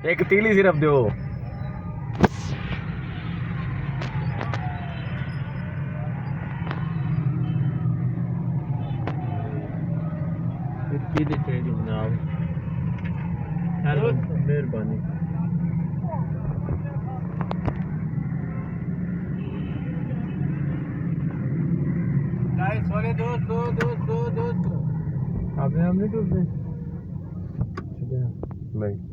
एक तीली सिर्फ दो। जनाब मेहरबानी। दोस्त आपने हम नहीं टूटते नहीं।